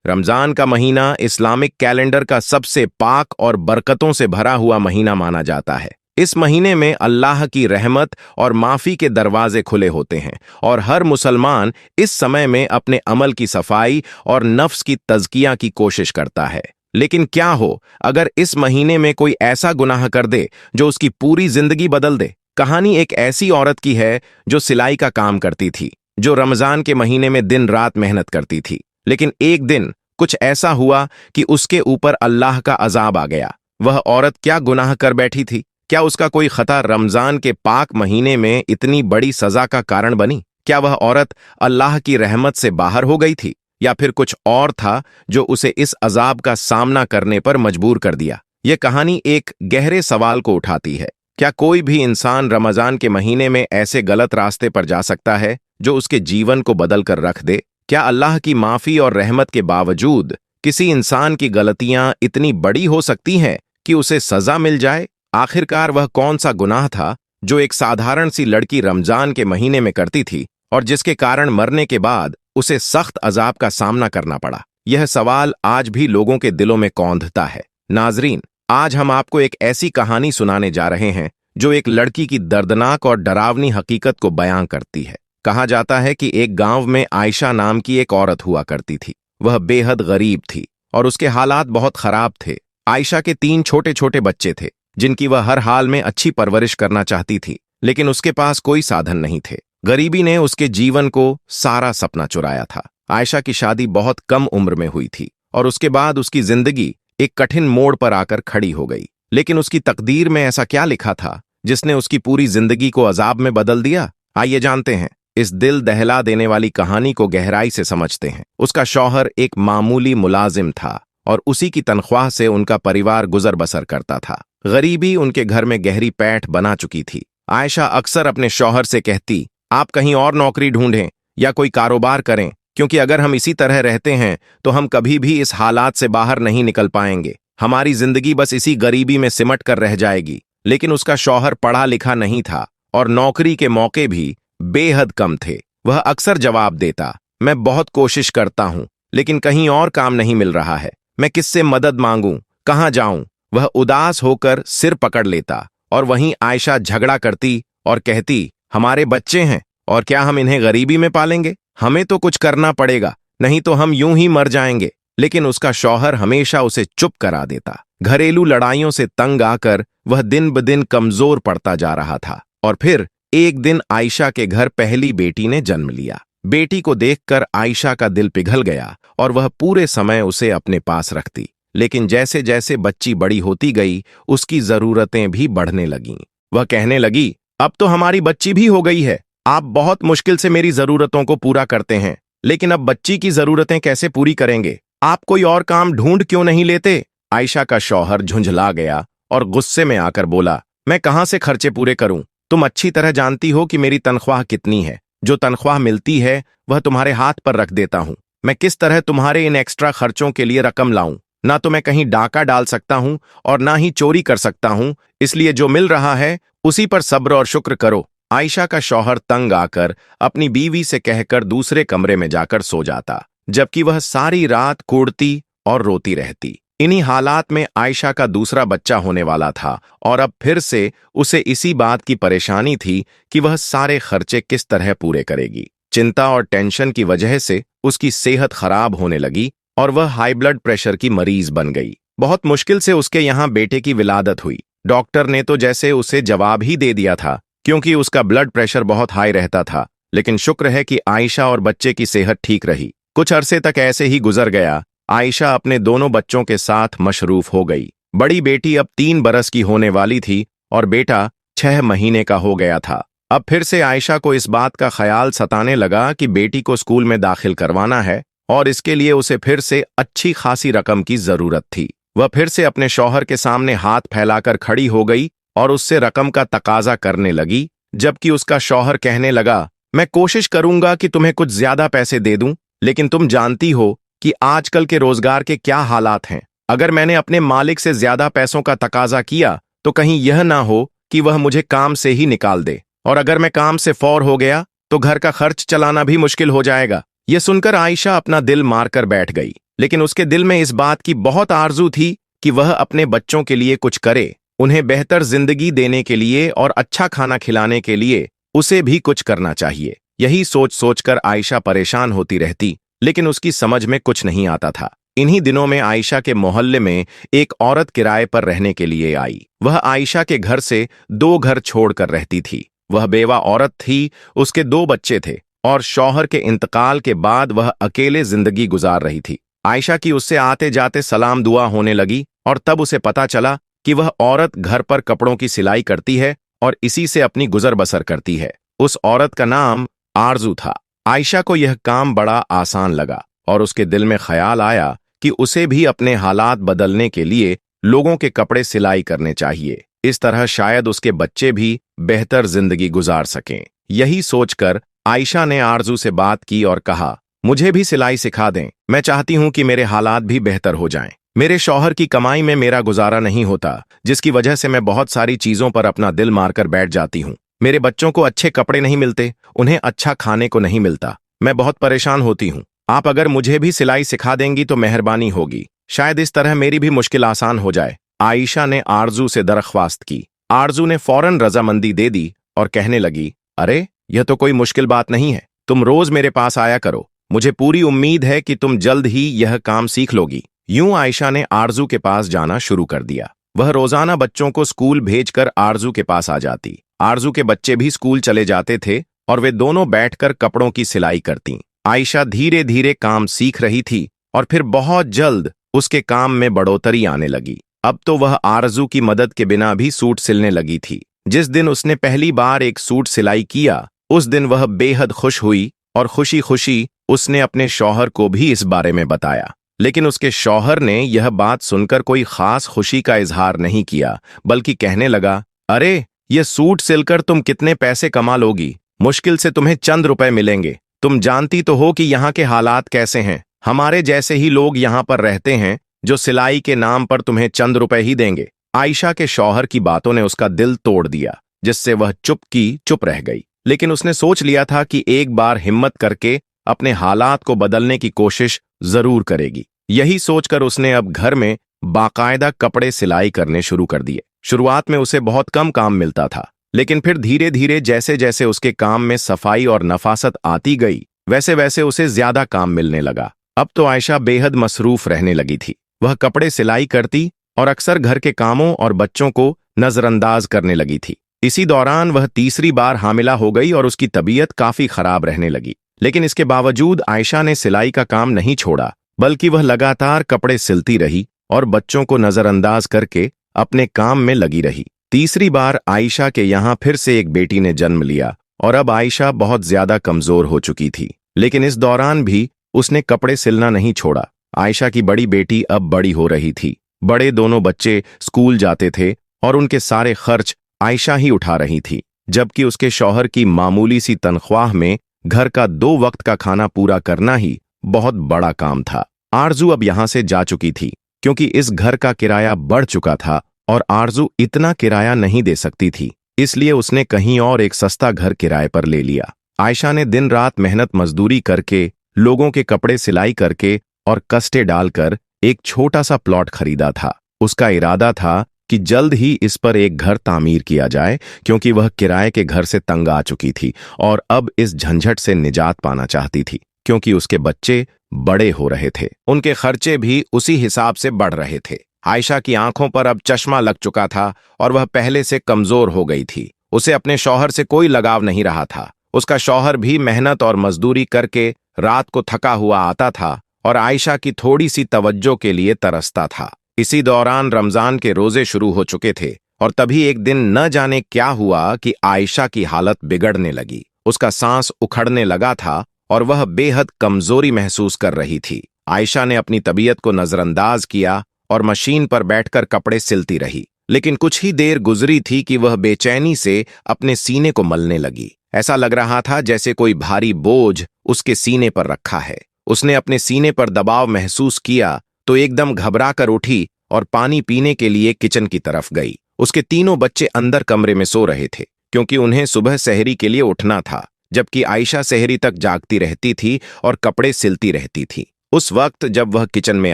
रमजान का महीना Islamic calendar का सबसे पाक और बरकतों से भरा हुआ महीना माना जाता है। इस महीने में अल्लाह की रहमत और माफ़ी के दरवाजे खुले होते हैं और हर मुसलमान इस समय में अपने अमल की सफाई और नफ्स की तज़किया की कोशिश करता है। लेकिन क्या हो अगर इस महीने में कोई ऐसा गुनाह कर दे जो उसकी पूरी जिंदगी बदल दे। कहानी एक ऐसी औरत की है जो सिलाई का काम करती थी, जो रमजान के महीने में दिन रात मेहनत करती थी। लेकिन एक दिन कुछ ऐसा हुआ कि उसके ऊपर अल्लाह का अजाब आ गया। वह औरत क्या गुनाह कर बैठी थी? क्या उसका कोई खता रमजान के पाक महीने में इतनी बड़ी सजा का कारण बनी? क्या वह औरत अल्लाह की रहमत से बाहर हो गई थी, या फिर कुछ और था जो उसे इस अजाब का सामना करने पर मजबूर कर दिया? यह कहानी एक गहरे सवाल को उठाती है। क्या कोई भी इंसान रमजान के महीने में ऐसे गलत रास्ते पर जा सकता है जो उसके जीवन को बदल कर रख दे? क्या अल्लाह की माफ़ी और रहमत के बावजूद किसी इंसान की गलतियां इतनी बड़ी हो सकती हैं कि उसे सजा मिल जाए? आखिरकार वह कौन सा गुनाह था जो एक साधारण सी लड़की रमजान के महीने में करती थी और जिसके कारण मरने के बाद उसे सख्त अजाब का सामना करना पड़ा? यह सवाल आज भी लोगों के दिलों में कौंधता है। नाजरीन, आज हम आपको एक ऐसी कहानी सुनाने जा रहे हैं जो एक लड़की की दर्दनाक और डरावनी हकीकत को बयां करती है। कहा जाता है कि एक गांव में आयशा नाम की एक औरत हुआ करती थी। वह बेहद गरीब थी और उसके हालात बहुत खराब थे। आयशा के 3 छोटे छोटे बच्चे थे जिनकी वह हर हाल में अच्छी परवरिश करना चाहती थी, लेकिन उसके पास कोई साधन नहीं थे। गरीबी ने उसके जीवन को सारा सपना चुराया था। आयशा की शादी बहुत कम उम्र में हुई थी और उसके बाद उसकी जिंदगी एक कठिन मोड़ पर आकर खड़ी हो गई। लेकिन उसकी तकदीर में ऐसा क्या लिखा था जिसने उसकी पूरी जिंदगी को अजाब में बदल दिया? आइए जानते हैं। इस दिल दहला देने वाली कहानी को गहराई से समझते हैं। उसका शौहर एक मामूली मुलाजिम था और उसी की तनख्वाह से उनका परिवार गुजर बसर करता था। गरीबी उनके घर में गहरी पैठ बना चुकी थी। आयशा अक्सर अपने शौहर से कहती, आप कहीं और नौकरी ढूंढें या कोई कारोबार करें, क्योंकि अगर हम इसी तरह रहते हैं तो हम कभी भी इस हालात से बाहर नहीं निकल पाएंगे। हमारी जिंदगी बस इसी गरीबी में सिमट कर रह जाएगी। लेकिन उसका शौहर पढ़ा लिखा नहीं था और नौकरी के मौके भी बेहद कम थे। वह अक्सर जवाब देता, मैं बहुत कोशिश करता हूं लेकिन कहीं और काम नहीं मिल रहा है। मैं किससे मदद मांगूं, कहां जाऊं? वह उदास होकर सिर पकड़ लेता और वहीं आयशा झगड़ा करती और कहती, हमारे बच्चे हैं और क्या हम इन्हें गरीबी में पालेंगे? हमें तो कुछ करना पड़ेगा, नहीं तो हम यूं ही मर जाएंगे। लेकिन उसका शौहर हमेशा उसे चुप करा देता। घरेलू लड़ाइयों से तंग आकर वह दिन ब दिन कमजोर पड़ता जा रहा था। और फिर एक दिन आयशा के घर पहली बेटी ने जन्म लिया। बेटी को देखकर आयशा का दिल पिघल गया और वह पूरे समय उसे अपने पास रखती। लेकिन जैसे जैसे बच्ची बड़ी होती गई, उसकी जरूरतें भी बढ़ने लगीं। वह कहने लगी, अब तो हमारी बच्ची भी हो गई है। आप बहुत मुश्किल से मेरी जरूरतों को पूरा करते हैं, लेकिन अब बच्ची की जरूरतें कैसे पूरी करेंगे? आप कोई और काम ढूंढ क्यों नहीं लेते? आयशा का शौहर झुंझला गया और गुस्से में आकर बोला, मैं कहां से खर्चे पूरे करूं? तुम अच्छी तरह जानती हो कि मेरी तनख्वाह कितनी है। जो तनख्वाह मिलती है वह तुम्हारे हाथ पर रख देता हूं। मैं किस तरह तुम्हारे इन एक्स्ट्रा खर्चों के लिए रकम लाऊं? ना तो मैं कहीं डाका डाल सकता हूं और ना ही चोरी कर सकता हूं, इसलिए जो मिल रहा है उसी पर सब्र और शुक्र करो। आयशा का शौहर तंग आकर अपनी बीवी से कहकर दूसरे कमरे में जाकर सो जाता, जबकि वह सारी रात कूड़ती और रोती रहती। इन्हीं हालात में आयशा का दूसरा बच्चा होने वाला था और अब फिर से उसे इसी बात की परेशानी थी कि वह सारे खर्चे किस तरह पूरे करेगी। चिंता और टेंशन की वजह से उसकी सेहत खराब होने लगी और वह हाई ब्लड प्रेशर की मरीज बन गई। बहुत मुश्किल से उसके यहाँ बेटे की विलादत हुई। डॉक्टर ने तो जैसे उसे जवाब ही दे दिया था, क्योंकि उसका ब्लड प्रेशर बहुत हाई रहता था। लेकिन शुक्र है कि आयशा और बच्चे की सेहत ठीक रही। कुछ अरसे तक ऐसे ही गुजर गया। आयशा अपने दोनों बच्चों के साथ मशरूफ हो गई। बड़ी बेटी अब 3 बरस की होने वाली थी और बेटा 6 महीने का हो गया था। अब फिर से आयशा को इस बात का ख्याल सताने लगा कि बेटी को स्कूल में दाखिल करवाना है और इसके लिए उसे फिर से अच्छी खासी रकम की जरूरत थी। वह फिर से अपने शौहर के सामने हाथ फैलाकर खड़ी हो गई और उससे रकम का तकाजा करने लगी, जबकि उसका शौहर कहने लगा, मैं कोशिश करूंगा कि तुम्हें कुछ ज्यादा पैसे दे दूं, लेकिन तुम जानती हो कि आजकल के रोजगार के क्या हालात हैं। अगर मैंने अपने मालिक से ज्यादा पैसों का तकाजा किया तो कहीं यह ना हो कि वह मुझे काम से ही निकाल दे, और अगर मैं काम से फौर हो गया तो घर का खर्च चलाना भी मुश्किल हो जाएगा। यह सुनकर आयशा अपना दिल मारकर बैठ गई। लेकिन उसके दिल में इस बात की बहुत आरजू थी कि वह अपने बच्चों के लिए कुछ करे, उन्हें बेहतर जिंदगी देने के लिए और अच्छा खाना खिलाने के लिए उसे भी कुछ करना चाहिए। यही सोच सोचकर आयशा परेशान होती रहती, लेकिन उसकी समझ में कुछ नहीं आता था। इन्हीं दिनों में आयशा के मोहल्ले में एक औरत किराए पर रहने के लिए आई। वह आयशा के घर से 2 घर छोड़कर रहती थी। वह बेवा औरत थी, उसके 2 बच्चे थे और शौहर के इंतकाल के बाद वह अकेले जिंदगी गुजार रही थी। आयशा की उससे आते जाते सलाम दुआ होने लगी और तब उसे पता चला कि वह औरत घर पर कपड़ों की सिलाई करती है और इसी से अपनी गुजर बसर करती है। उस औरत का नाम आरजू था। आयशा को यह काम बड़ा आसान लगा और उसके दिल में ख्याल आया कि उसे भी अपने हालात बदलने के लिए लोगों के कपड़े सिलाई करने चाहिए। इस तरह शायद उसके बच्चे भी बेहतर जिंदगी गुजार सकें। यही सोचकर आयशा ने आरजू से बात की और कहा, मुझे भी सिलाई सिखा दें। मैं चाहती हूं कि मेरे हालात भी बेहतर हो जाएं। मेरे शौहर की कमाई में मेरा गुजारा नहीं होता, जिसकी वजह से मैं बहुत सारी चीजों पर अपना दिल मारकर बैठ जाती हूं। मेरे बच्चों को अच्छे कपड़े नहीं मिलते, उन्हें अच्छा खाने को नहीं मिलता। मैं बहुत परेशान होती हूं। आप अगर मुझे भी सिलाई सिखा देंगी तो मेहरबानी होगी। शायद इस तरह मेरी भी मुश्किल आसान हो जाए। आयशा ने आरजू से दरख्वास्त की। आरजू ने फौरन रजामंदी दे दी और कहने लगी, अरे यह तो कोई मुश्किल बात नहीं है। तुम रोज मेरे पास आया करो। मुझे पूरी उम्मीद है कि तुम जल्द ही यह काम सीख लोगी। यूं आयशा ने आरजू के पास जाना शुरू कर दिया। वह रोजाना बच्चों को स्कूल भेजकर आरजू के पास आ जाती। आरजू के बच्चे भी स्कूल चले जाते थे और वे दोनों बैठकर कपड़ों की सिलाई करतीं। आयशा धीरे धीरे काम सीख रही थी और फिर बहुत जल्द उसके काम में बढ़ोतरी आने लगी। अब तो वह आरजू की मदद के बिना भी सूट सिलने लगी थी। जिस दिन उसने पहली बार एक सूट सिलाई किया, उस दिन वह बेहद खुश हुई और खुशी खुशी उसने अपने शौहर को भी इस बारे में बताया। लेकिन उसके शौहर ने यह बात सुनकर कोई खास खुशी का इजहार नहीं किया, बल्कि कहने लगा, अरे ये सूट सिलकर तुम कितने पैसे कमा लोगी? मुश्किल से तुम्हें चंद रुपए मिलेंगे। तुम जानती तो हो कि यहाँ के हालात कैसे हैं। हमारे जैसे ही लोग यहाँ पर रहते हैं जो सिलाई के नाम पर तुम्हें चंद रुपए ही देंगे। आयशा के शौहर की बातों ने उसका दिल तोड़ दिया, जिससे वह चुप की चुप रह गई। लेकिन उसने सोच लिया था कि एक बार हिम्मत करके अपने हालात को बदलने की कोशिश जरूर करेगी। यही सोचकर उसने अब घर में बाकायदा कपड़े सिलाई करने शुरू कर दिए। शुरुआत में उसे बहुत कम काम मिलता था, लेकिन फिर धीरे धीरे जैसे जैसे उसके काम में सफाई और नफासत आती गई, वैसे वैसे उसे ज्यादा काम मिलने लगा। अब तो आयशा बेहद मसरूफ रहने लगी थी। वह कपड़े सिलाई करती और अक्सर घर के कामों और बच्चों को नजरअंदाज करने लगी थी। इसी दौरान वह तीसरी बार हामिला हो गई और उसकी तबीयत काफी खराब रहने लगी। लेकिन इसके बावजूद आयशा ने सिलाई का काम नहीं छोड़ा, बल्कि वह लगातार कपड़े सिलती रही और बच्चों को नजरअंदाज करके अपने काम में लगी रही। तीसरी बार आयशा के यहाँ फिर से एक बेटी ने जन्म लिया और अब आयशा बहुत ज्यादा कमजोर हो चुकी थी। लेकिन इस दौरान भी उसने कपड़े सिलना नहीं छोड़ा। आयशा की बड़ी बेटी अब बड़ी हो रही थी। बड़े दोनों बच्चे स्कूल जाते थे और उनके सारे खर्च आयशा ही उठा रही थी, जबकि उसके शौहर की मामूली सी तनख्वाह में घर का 2 वक्त का खाना पूरा करना ही बहुत बड़ा काम था। आरजू अब यहां से जा चुकी थी, क्योंकि इस घर का किराया बढ़ चुका था और आरजू इतना किराया नहीं दे सकती थी। इसलिए उसने कहीं और एक सस्ता घर किराए पर ले लिया। आयशा ने दिन रात मेहनत मजदूरी करके, लोगों के कपड़े सिलाई करके और कष्टे डालकर एक छोटा सा प्लॉट खरीदा था। उसका इरादा था कि जल्द ही इस पर एक घर तामीर किया जाए, क्योंकि वह किराए के घर से तंग आ चुकी थी और अब इस झंझट से निजात पाना चाहती थी, क्योंकि उसके बच्चे बड़े हो रहे थे। उनके खर्चे भी उसी हिसाब से बढ़ रहे थे। आयशा की आंखों पर अब चश्मा लग चुका था और वह पहले से कमजोर हो गई थी। उसे अपने शौहर से कोई लगाव नहीं रहा था। उसका शौहर भी मेहनत और मजदूरी करके रात को थका हुआ आता था और आयशा की थोड़ी सी तवज्जो के लिए तरसता था। इसी दौरान रमजान के रोजे शुरू हो चुके थे और तभी एक दिन न जाने क्या हुआ कि आयशा की हालत बिगड़ने लगी। उसका सांस उखड़ने लगा था और वह बेहद कमजोरी महसूस कर रही थी। आयशा ने अपनी तबीयत को नजरअंदाज किया और मशीन पर बैठकर कपड़े सिलती रही। लेकिन कुछ ही देर गुजरी थी कि वह बेचैनी से अपने सीने को मलने लगी। ऐसा लग रहा था जैसे कोई भारी बोझ उसके सीने पर रखा है। उसने अपने सीने पर दबाव महसूस किया तो एकदम घबरा कर उठी और पानी पीने के लिए किचन की तरफ गई। उसके तीनों बच्चे अंदर कमरे में सो रहे थे, क्योंकि उन्हें सुबह सहरी के लिए उठना था, जबकि आयशा सहरी तक जागती रहती थी और कपड़े सिलती रहती थी। उस वक्त जब वह किचन में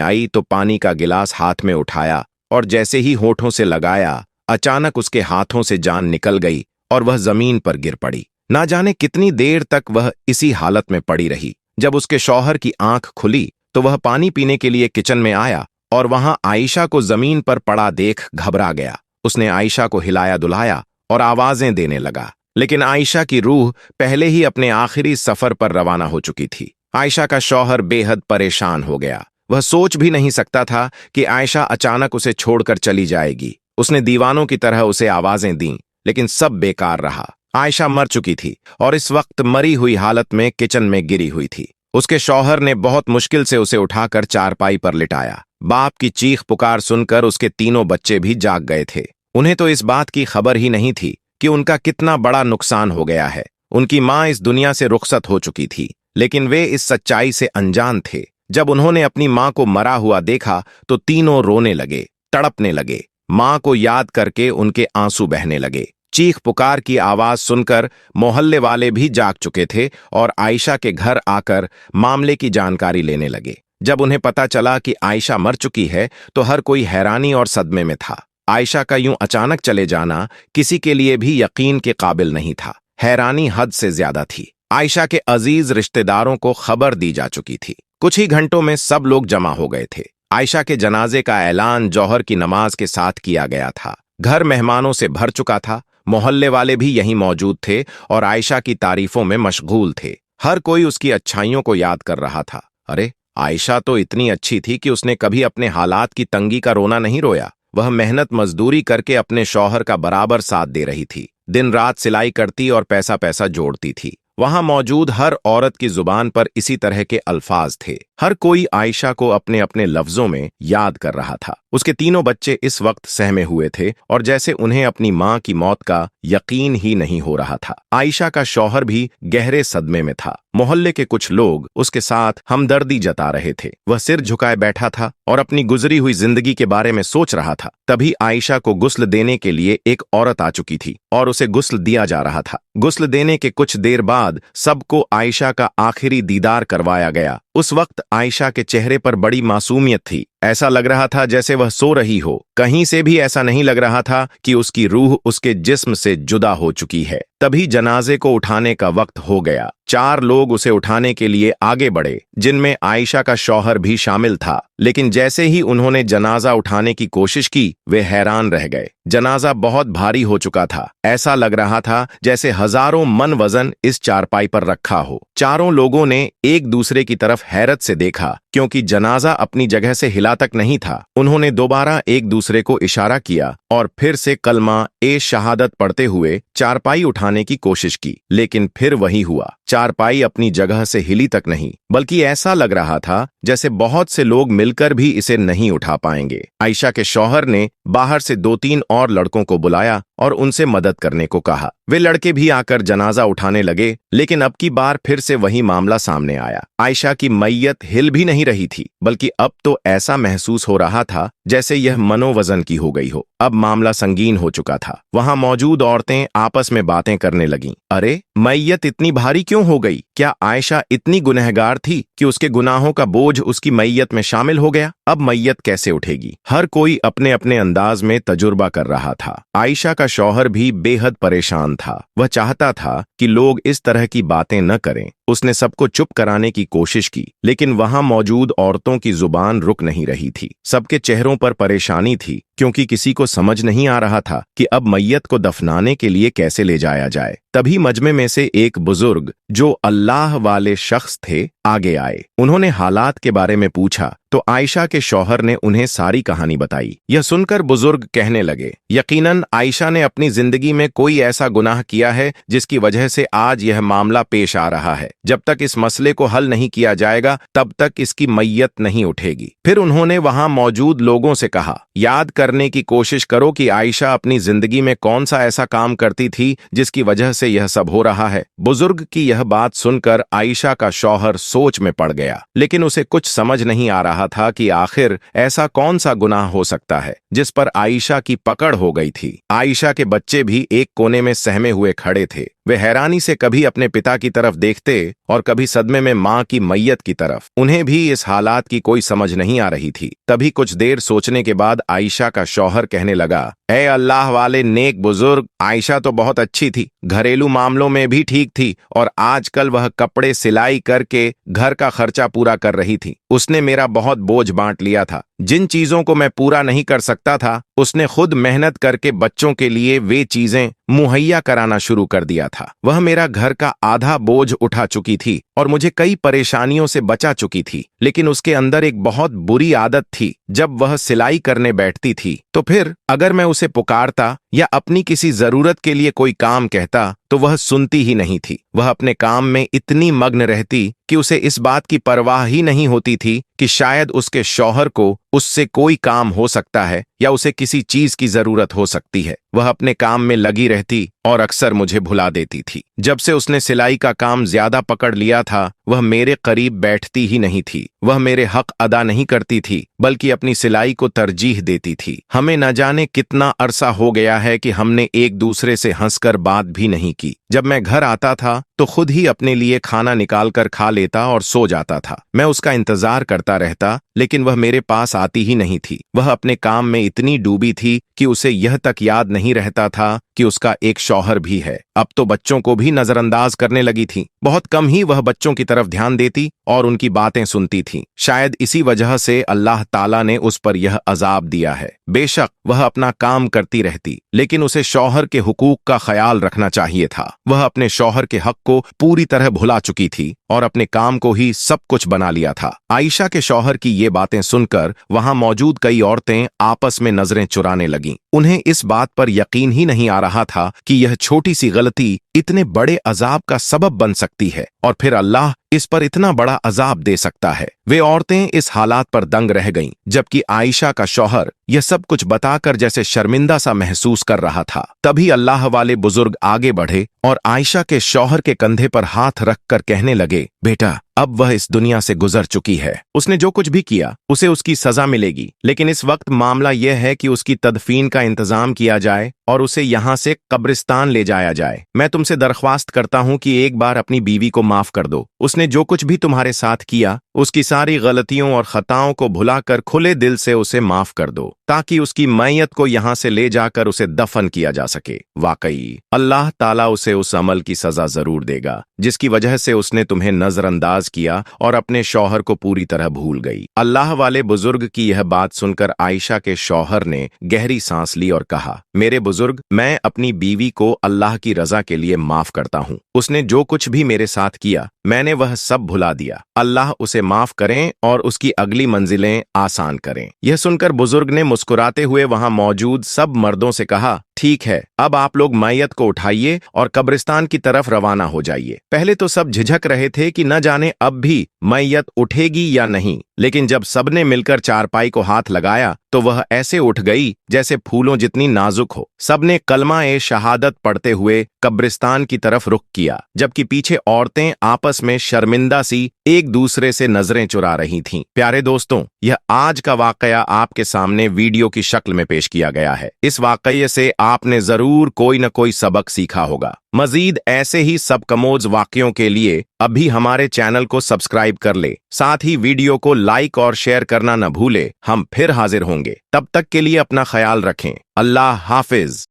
आई तो पानी का गिलास हाथ में उठाया और जैसे ही होठों से लगाया, अचानक उसके हाथों से जान निकल गई और वह जमीन पर गिर पड़ी। ना जाने कितनी देर तक वह इसी हालत में पड़ी रही। जब उसके शौहर की आंख खुली तो वह पानी पीने के लिए किचन में आया और वहां आयशा को जमीन पर पड़ा देख घबरा गया। उसने आयशा को हिलाया दुलाया और आवाजें देने लगा, लेकिन आयशा की रूह पहले ही अपने आखिरी सफर पर रवाना हो चुकी थी। आयशा का शौहर बेहद परेशान हो गया। वह सोच भी नहीं सकता था कि आयशा अचानक उसे छोड़कर चली जाएगी। उसने दीवानों की तरह उसे आवाजें दीं, लेकिन सब बेकार रहा। आयशा मर चुकी थी और इस वक्त मरी हुई हालत में किचन में गिरी हुई थी। उसके शौहर ने बहुत मुश्किल से उसे उठाकर चारपाई पर लिटाया। बाप की चीख पुकार सुनकर उसके तीनों बच्चे भी जाग गए थे। उन्हें तो इस बात की खबर ही नहीं थी कि उनका कितना बड़ा नुकसान हो गया है। उनकी मां इस दुनिया से रुखसत हो चुकी थी, लेकिन वे इस सच्चाई से अनजान थे। जब उन्होंने अपनी मां को मरा हुआ देखा तो तीनों रोने लगे, तड़पने लगे। मां को याद करके उनके आंसू बहने लगे। चीख पुकार की आवाज सुनकर मोहल्ले वाले भी जाग चुके थे और आयशा के घर आकर मामले की जानकारी लेने लगे। जब उन्हें पता चला कि आयशा मर चुकी है तो हर कोई हैरानी और सदमे में था। आयशा का यूं अचानक चले जाना किसी के लिए भी यकीन के काबिल नहीं था। हैरानी हद से ज्यादा थी। आयशा के अजीज रिश्तेदारों को खबर दी जा चुकी थी। कुछ ही घंटों में सब लोग जमा हो गए थे। आयशा के जनाजे का ऐलान जौहर की नमाज के साथ किया गया था। घर मेहमानों से भर चुका था। मोहल्ले वाले भी यहीं मौजूद थे और आयशा की तारीफों में मशगूल थे। हर कोई उसकी अच्छाइयों को याद कर रहा था। अरे, आयशा तो इतनी अच्छी थी कि उसने कभी अपने हालात की तंगी का रोना नहीं रोया। वह मेहनत मजदूरी करके अपने शौहर का बराबर साथ दे रही थी। दिन रात सिलाई करती और पैसा पैसा जोड़ती थी। वहां मौजूद हर औरत की जुबान पर इसी तरह के अल्फाज थे। हर कोई आयशा को अपने अपने लफ्जों में याद कर रहा था। उसके तीनों बच्चे इस वक्त सहमे हुए थे और जैसे उन्हें अपनी मां की मौत का यकीन ही नहीं हो रहा था। आयशा का शौहर भी गहरे सदमे में था। मोहल्ले के कुछ लोग उसके साथ हमदर्दी जता रहे थे। वह सिर झुकाए बैठा था और अपनी गुजरी हुई जिंदगी के बारे में सोच रहा था। तभी आयशा को गुस्ल देने के लिए एक औरत आ चुकी थी और उसे गुस्ल दिया जा रहा था। गुस्ल देने के कुछ देर बाद सबको आयशा का आखिरी दीदार करवाया गया। उस वक्त आयशा के चेहरे पर बड़ी मासूमियत थी। ऐसा लग रहा था जैसे वह सो रही हो। कहीं से भी ऐसा नहीं लग रहा था कि उसकी रूह उसके जिस्म से जुदा हो चुकी है। तभी जनाजे को उठाने का वक्त हो गया। 4 लोग उसे उठाने के लिए आगे बढ़े, जिनमें आयशा का शौहर भी शामिल था। लेकिन जैसे ही उन्होंने जनाजा उठाने की कोशिश की, वे हैरान रह गए। जनाजा बहुत भारी हो चुका था। ऐसा लग रहा था जैसे हजारों मन वजन इस चारपाई पर रखा हो। चारों लोगों ने एक दूसरे की तरफ हैरत से देखा, क्योंकि जनाजा अपनी जगह से हिला तक नहीं था। उन्होंने दोबारा एक दूसरे को इशारा किया और फिर से कलमा ए शहादत पढ़ते हुए चारपाई उठाने की कोशिश की, लेकिन फिर वही हुआ। चारपाई अपनी जगह से हिली तक नहीं, बल्कि ऐसा लग रहा था जैसे बहुत से लोग मिलकर भी इसे नहीं उठा पाएंगे। आयशा के शौहर ने बाहर से 2-3 और लड़कों को बुलाया और उनसे मदद करने को कहा। वे लड़के भी आकर जनाजा उठाने लगे, लेकिन अब की बार फिर से वही मामला सामने आया। आयशा की मैयत हिल भी नहीं रही थी, बल्कि अब तो ऐसा महसूस हो रहा था जैसे यह मनोवजन की हो गई हो। अब मामला संगीन हो चुका था। वहां मौजूद औरतें आपस में बातें करने लगीं। अरे, मैयत इतनी भारी क्यों हो गई? क्या आयशा इतनी गुनहगार थी कि उसके गुनाहों का बोझ उसकी मैयत में शामिल हो गया? अब मैयत कैसे उठेगी? हर कोई अपने अपने अंदाज में तजुर्बा कर रहा था। आयशा का शौहर भी बेहद परेशान था। वह चाहता था कि लोग इस तरह की बातें न करें। उसने सबको चुप कराने की कोशिश की, लेकिन वहां मौजूद औरतों की जुबान रुक नहीं रही थी। सबके चेहरों पर परेशानी थी, क्योंकि किसी को समझ नहीं आ रहा था कि अब मैयत को दफनाने के लिए कैसे ले जाया जाए। तभी मजमे में से एक बुजुर्ग, जो अल्लाह वाले शख्स थे, आगे आए। उन्होंने हालात के बारे में पूछा तो आयशा के शौहर ने उन्हें सारी कहानी बताई। यह सुनकर बुजुर्ग कहने लगे, यकीनन आयशा ने अपनी जिंदगी में कोई ऐसा गुनाह किया है जिसकी वजह से आज यह मामला पेश आ रहा है। जब तक इस मसले को हल नहीं किया जाएगा, तब तक इसकी मैयत नहीं उठेगी। फिर उन्होंने वहां मौजूद लोगों से कहा, याद करने की कोशिश करो कि आयशा अपनी जिंदगी में कौन सा ऐसा काम करती थी जिसकी वजह से यह सब हो रहा है। बुजुर्ग की यह बात सुनकर आयशा का शौहर सोच में पड़ गया, लेकिन उसे कुछ समझ नहीं आ रहा था कि आखिर ऐसा कौन सा गुनाह हो सकता है जिस पर आयशा की पकड़ हो गई थी। आयशा के बच्चे भी एक कोने में सहमे हुए खड़े थे। वे हैरानी से कभी अपने पिता की तरफ देखते और कभी सदमे में माँ की मैयत की तरफ। उन्हें भी इस हालात की कोई समझ नहीं आ रही थी। तभी कुछ देर सोचने के बाद आयशा का शौहर कहने लगा, ए अल्लाह वाले नेक बुजुर्ग, आयशा तो बहुत अच्छी थी, घरेलू मामलों में भी ठीक थी और आजकल वह कपड़े सिलाई करके घर का खर्चा पूरा कर रही थी। उसने मेरा बहुत बोझ बांट लिया था। जिन चीजों को मैं पूरा नहीं कर सकता था, उसने खुद मेहनत करके बच्चों के लिए वे चीजें मुहैया कराना शुरू कर दिया था। वह मेरा घर का आधा बोझ उठा चुकी थी और मुझे कई परेशानियों से बचा चुकी थी। लेकिन उसके अंदर एक बहुत बुरी आदत थी। जब वह सिलाई करने बैठती थी तो फिर अगर मैं उसे पुकारता या अपनी किसी जरूरत के लिए कोई काम कहता तो वह सुनती ही नहीं थी। वह अपने काम में इतनी मग्न रहती कि उसे इस बात की परवाह ही नहीं होती थी कि शायद उसके शौहर को उससे कोई काम हो सकता है या उसे किसी चीज की जरूरत हो सकती है। वह अपने काम में लगी रहती और अक्सर मुझे भुला देती थी। जब से उसने सिलाई का काम ज्यादा पकड़ लिया था, वह मेरे करीब बैठती ही नहीं थी। वह मेरे हक अदा नहीं करती थी, बल्कि अपनी सिलाई को तरजीह देती थी। हमें न जाने कितना अरसा हो गया है कि हमने एक दूसरे से हंसकर बात भी नहीं की। जब मैं घर आता था तो खुद ही अपने लिए खाना निकालकर खा लेता और सो जाता था। मैं उसका इंतजार करता रहता, लेकिन वह मेरे पास आती ही नहीं थी। वह अपने काम में इतनी डूबी थी कि उसे यह तक याद नहीं रहता था कि उसका एक शौहर भी है। अब तो बच्चों को भी नजरअंदाज करने लगी थी। बहुत कम ही वह बच्चों की तरफ ध्यान देती और उनकी बातें सुनती थी। शायद इसी वजह से अल्लाह ताला ने उस पर यह अजाब दिया है। बेशक वह अपना काम करती रहती, लेकिन उसे शौहर के हुकूक का ख्याल रखना चाहिए था। वह अपने शौहर के हक को पूरी तरह भुला चुकी थी और अपने काम को ही सब कुछ बना लिया था। आयशा के शौहर की ये बातें सुनकर वहां मौजूद कई औरतें आपस में नजरें चुराने लगीं। उन्हें इस बात पर यकीन ही नहीं आ रहा था कि यह छोटी सी गलती इतने बड़े अजाब का सबब बन सकती है और फिर अल्लाह इस पर इतना बड़ा अजाब दे सकता है। वे औरतें इस हालात पर दंग रह गईं, जबकि आयशा का शौहर यह सब कुछ बताकर जैसे शर्मिंदा सा महसूस कर रहा था। तभी अल्लाह वाले बुजुर्ग आगे बढ़े और आयशा के शौहर के कंधे पर हाथ रखकर कहने लगे, बेटा, अब वह इस दुनिया से गुजर चुकी है। उसने जो कुछ भी किया उसे उसकी सजा मिलेगी, लेकिन इस वक्त मामला यह है कि उसकी तदफीन का इंतजाम किया जाए और उसे यहाँ से कब्रिस्तान ले जाया जाए। मैं तुमसे दरख्वास्त करता हूँ कि एक बार अपनी बीवी को माफ कर दो। उसने जो कुछ भी तुम्हारे साथ किया, उसकी सारी गलतियों और खताओं को भुलाकर खुले दिल से उसे माफ कर दो, ताकि उसकी मैयत को यहाँ से ले जाकर उसे दफन किया जा सके। वाकई अल्लाह ताला उसे उस अमल की सजा जरूर देगा जिसकी वजह से उसने तुम्हें नजरअंदाज किया और अपने शौहर को पूरी तरह भूल गई। अल्लाह वाले बुजुर्ग की यह बात सुनकर आयशा के शौहर ने गहरी सांस ली और कहा, मेरे बुजुर्ग, मैं अपनी बीवी को अल्लाह की रजा के लिए माफ करता हूँ। उसने जो कुछ भी मेरे साथ किया मैंने वह सब भुला दिया। अल्लाह उसे माफ करें और उसकी अगली मंजिलें आसान करें। यह सुनकर बुजुर्ग ने मुस्कुराते हुए वहां मौजूद सब मर्दों से कहा, ठीक है, अब आप लोग मैयत को उठाइए और कब्रिस्तान की तरफ रवाना हो जाइए। पहले तो सब झिझक रहे थे कि न जाने अब भी मैयत उठेगी या नहीं, लेकिन जब सबने मिलकर चारपाई को हाथ लगाया तो वह ऐसे उठ गई जैसे फूलों जितनी नाजुक हो। सबने कलमा ए शहादत पढ़ते हुए कब्रिस्तान की तरफ रुख किया, जबकि पीछे औरतें आपस में शर्मिंदा सी एक दूसरे से नजरें चुरा रही थीं। प्यारे दोस्तों, यह आज का वाकया आपके सामने वीडियो की शक्ल में पेश किया गया है। इस वाकये से आपने जरूर कोई न कोई सबक सीखा होगा। मजीद ऐसे ही सब कमोज वाकयों के लिए अभी हमारे चैनल को सब्सक्राइब कर ले। साथ ही वीडियो को लाइक और शेयर करना न भूले। हम फिर हाजिर होंगे, तब तक के लिए अपना ख्याल रखें। अल्लाह हाफिज।